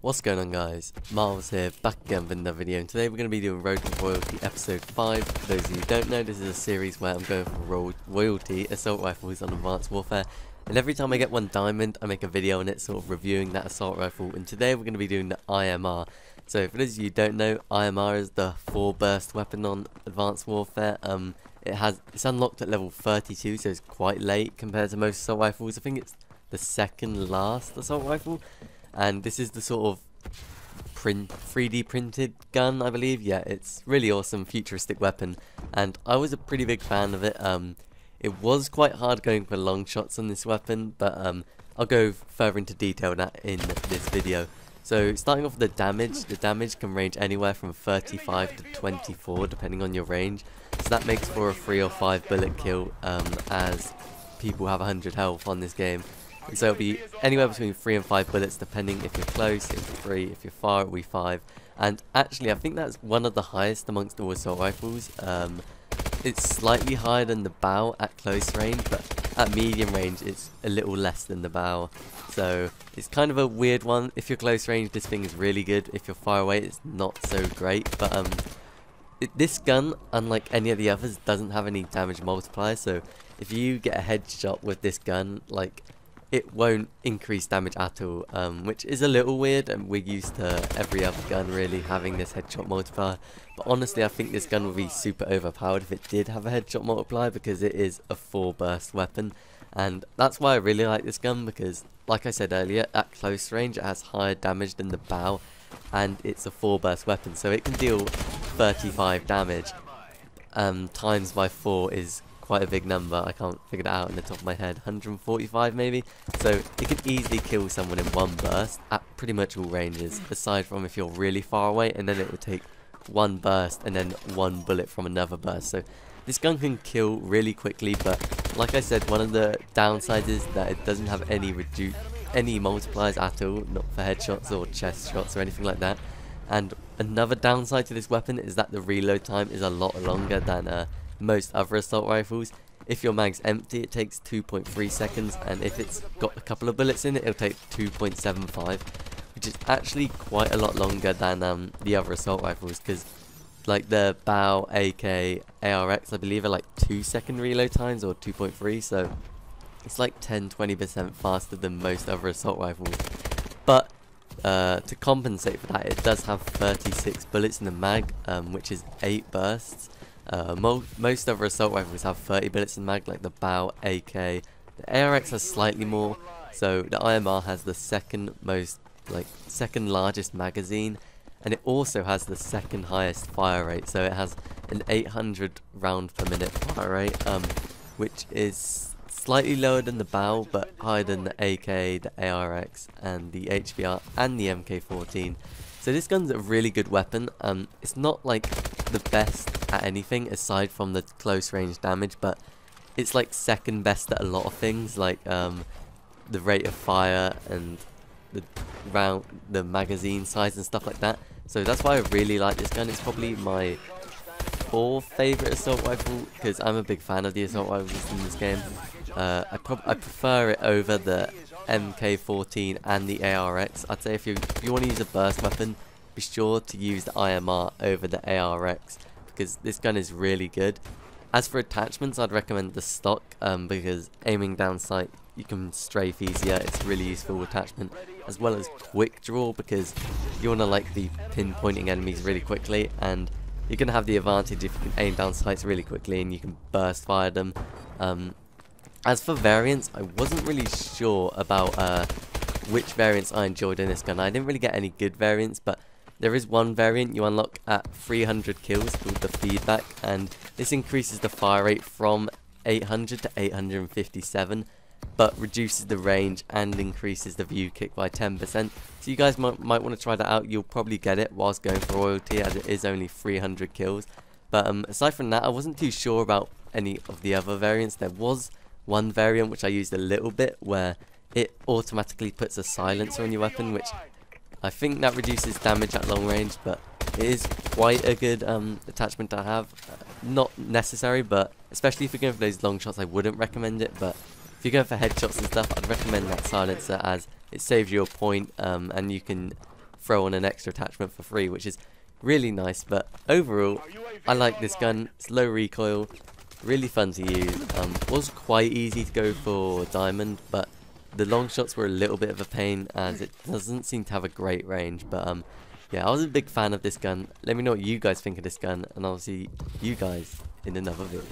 What's going on, guys? Miles here, back again with another video, and today we're going to be doing Road to Royalty episode 5. For those of you who don't know, this is a series where I'm going for royalty assault rifles on Advanced Warfare, and every time I get one diamond I make a video on it sort of reviewing that assault rifle, and today we're going to be doing the IMR. So for those of you who don't know, IMR is the 4 burst weapon on Advanced Warfare. It's unlocked at level 32, so it's quite late compared to most assault rifles. I think it's the second last assault rifle. And this is the sort of 3D printed gun, I believe. Yeah, it's really awesome, futuristic weapon, and I was a pretty big fan of it. It was quite hard going for long shots on this weapon, but I'll go further into detail that in this video. So starting off with the damage can range anywhere from 35 to 24 depending on your range. So that makes for a 3 or 5 bullet kill, as people have 100 health on this game. And so it'll be anywhere between 3 and 5 bullets depending if you're close, if you're 3, if you're far, it'll be 5. And actually I think that's one of the highest amongst all assault rifles. It's slightly higher than the bow at close range, but at medium range it's a little less than the bow. So it's kind of a weird one. If you're close range, this thing is really good. If you're far away, it's not so great. But this gun, unlike any of the others, doesn't have any damage multiplier. So if you get a headshot with this gun, like, it won't increase damage at all, which is a little weird, and we're used to every other gun really having this headshot multiplier. But honestly, I think this gun would be super overpowered if it did have a headshot multiplier, because it is a 4 burst weapon. And that's why I really like this gun, because like I said earlier, at close range it has higher damage than the bow, and it's a 4 burst weapon, so it can deal 35 damage. Times by 4 is quite a big number. I can't figure that out in the top of my head. 145 maybe. So it can easily kill someone in one burst at pretty much all ranges, aside from if you're really far away, and then it would take one burst and then one bullet from another burst. So this gun can kill really quickly, but like I said, one of the downsides is that it doesn't have any multipliers at all, not for headshots or chest shots or anything like that. And another downside to this weapon is that the reload time is a lot longer than most other assault rifles. If your mag's empty, it takes 2.3 seconds, and if it's got a couple of bullets in it, it'll take 2.75, which is actually quite a lot longer than the other assault rifles, because like the bow, AK, ARX, I believe are like 2-second reload times, or 2.3, so it's like 10-20% faster than most other assault rifles. But to compensate for that, it does have 36 bullets in the mag, which is 8 bursts. Most other assault rifles have 30 bullets in the mag, like the bow, AK. The ARX has slightly more, so the IMR has the second largest magazine, and it also has the second highest fire rate. So it has an 800 round per minute fire rate, which is slightly lower than the bow, but higher than the AK, the ARX, and the HBR, and the MK14. So this gun's a really good weapon. It's not like the best at anything aside from the close range damage, but it's like second best at a lot of things, like the rate of fire and the magazine size and stuff like that. So that's why I really like this gun. It's probably my 4th favourite assault rifle, because I'm a big fan of the assault rifles in this game. I prefer it over the MK14 and the ARX. I'd say if you want to use a burst weapon, be sure to use the IMR over the ARX, because this gun is really good. As for attachments, I'd recommend the stock, because aiming down sight you can strafe easier. It's a really useful attachment, as well as quick draw, because you want to like be pinpointing enemies really quickly, and you're going to have the advantage if you can aim down sights really quickly and you can burst fire them. As for variants, I wasn't really sure about which variants I enjoyed in this gun. I didn't really get any good variants, but there is one variant you unlock at 300 kills called the feedback, and this increases the fire rate from 800 to 857, but reduces the range and increases the view kick by 10%. So you guys might want to try that out. You'll probably get it whilst going for royalty, as it is only 300 kills. But aside from that, I wasn't too sure about any of the other variants. There was one variant which I used a little bit, where it automatically puts a silencer on your weapon, which I think that reduces damage at long range, but it is quite a good attachment to have. Not necessary, but especially if you're going for those long shots, I wouldn't recommend it. But if you're going for headshots and stuff, I'd recommend that silencer, as it saves you a point, and you can throw on an extra attachment for free, which is really nice. But overall, I like this gun. It's low recoil, really fun to use. Was quite easy to go for diamond, but the long shots were a little bit of a pain as it doesn't seem to have a great range. But yeah, I was a big fan of this gun. Let me know what you guys think of this gun, and I'll see you guys in another video.